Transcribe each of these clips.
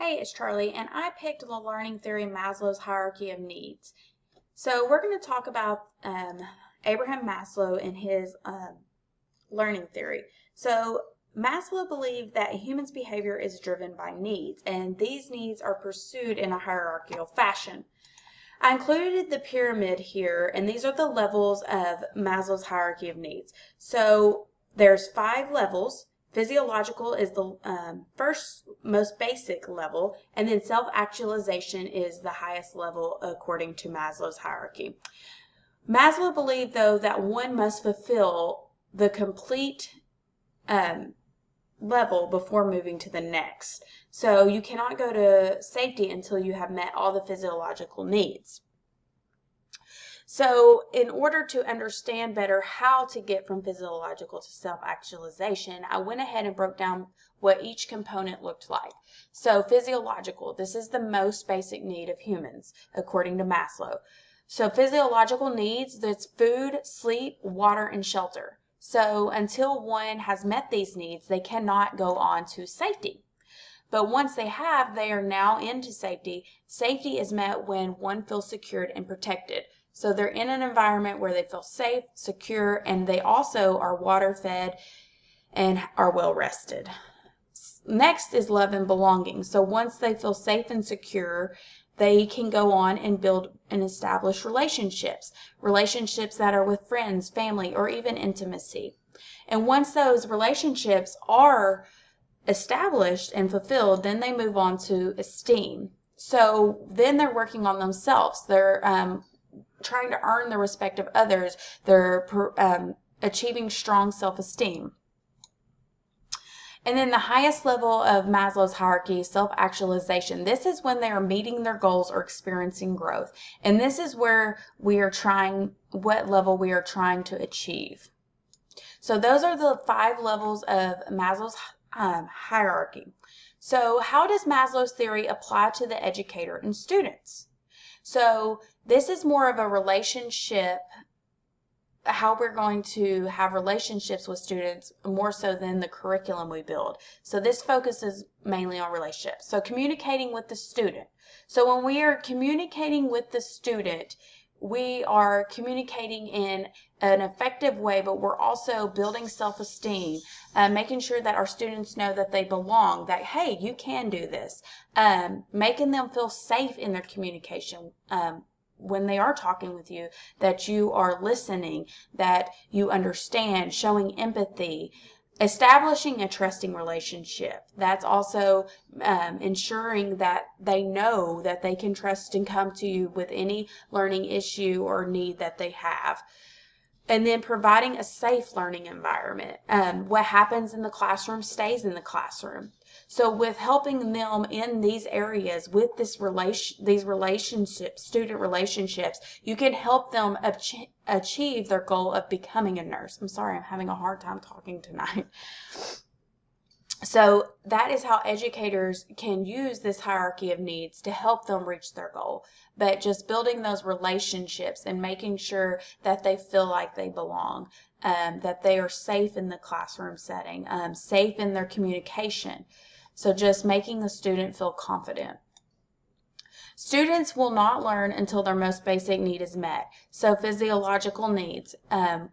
Hey, it's Charlie, and I picked the learning theory Maslow's hierarchy of needs. So we're going to talk about Abraham Maslow and his learning theory. So Maslow believed that a human's behavior is driven by needs, and these needs are pursued in a hierarchical fashion. I included the pyramid here, and these are the levels of Maslow's hierarchy of needs. So there's 5 levels. Physiological is the first most basic level, and then self-actualization is the highest level according to Maslow's hierarchy. Maslow believed, though, that one must fulfill the complete level before moving to the next. So you cannot go to safety until you have met all the physiological needs. So in order to understand better how to get from physiological to self-actualization, I went ahead and broke down what each component looked like. So physiological, this is the most basic need of humans, according to Maslow. So physiological needs, that's food, sleep, water, and shelter. So until one has met these needs, they cannot go on to safety. But once they have, they are now into safety. Safety is met when one feels secured and protected. So they're in an environment where they feel safe, secure, and they also are water fed and are well rested. Next is love and belonging. So once they feel safe and secure, they can go on and build and establish relationships that are with friends, family, or even intimacy. And once those relationships are established and fulfilled, then they move on to esteem. So then they're working on themselves. They're trying to earn the respect of others. They're achieving strong self-esteem. And then the highest level of Maslow's hierarchy, self-actualization. This is when they are meeting their goals or experiencing growth. And this is where we are trying, what level we are trying to achieve. So those are the 5 levels of Maslow's hierarchy. So how does Maslow's theory apply to the educator and students? So this is more of a relationship, how we're going to have relationships with students more so than the curriculum we build. So this focuses mainly on relationships. So communicating with the student. So when we are communicating with the student, we are communicating in an effective way, but we're also building self-esteem, making sure that our students know that they belong, that, hey, you can do this, making them feel safe in their communication when they are talking with you, that you are listening, that you understand, showing empathy, establishing a trusting relationship. That's also ensuring that they know that they can trust and come to you with any learning issue or need that they have. And then providing a safe learning environment. What happens in the classroom stays in the classroom. So with helping them in these areas with these relationships, student relationships, you can help them achieve their goal of becoming a nurse. I'm sorry, I'm having a hard time talking tonight. So that is how educators can use this hierarchy of needs to help them reach their goal. But just building those relationships and making sure that they feel like they belong, that they are safe in the classroom setting, safe in their communication. So just making the student feel confident. Students will not learn until their most basic need is met. So physiological needs,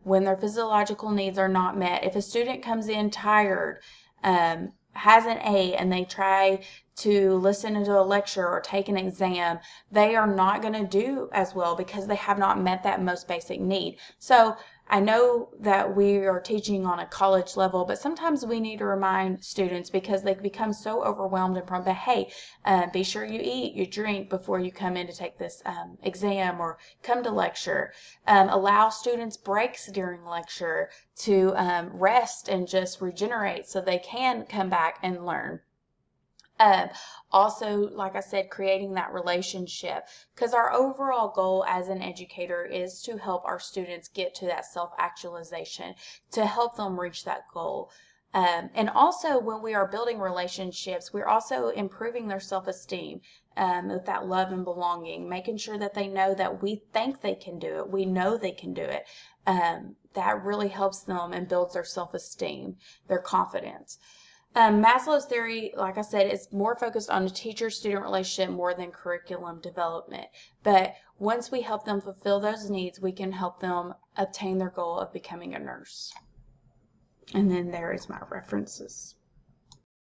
when their physiological needs are not met, if a student comes in tired, has an A, and they try to listen to a lecture or take an exam, they are not going to do as well because they have not met that most basic need. So I know that we are teaching on a college level, but sometimes we need to remind students because they become so overwhelmed and prone, but hey, be sure you eat, you drink before you come in to take this exam or come to lecture. Allow students breaks during lecture to rest and just regenerate so they can come back and learn. Also, like I said, creating that relationship, because our overall goal as an educator is to help our students get to that self-actualization, to help them reach that goal. And also when we are building relationships, we're also improving their self-esteem with that love and belonging, making sure that they know that we think they can do it, we know they can do it. That really helps them and builds their self-esteem, their confidence. Maslow's theory, like I said, is more focused on the teacher-student relationship more than curriculum development. But once we help them fulfill those needs, we can help them obtain their goal of becoming a nurse. And then there is my references.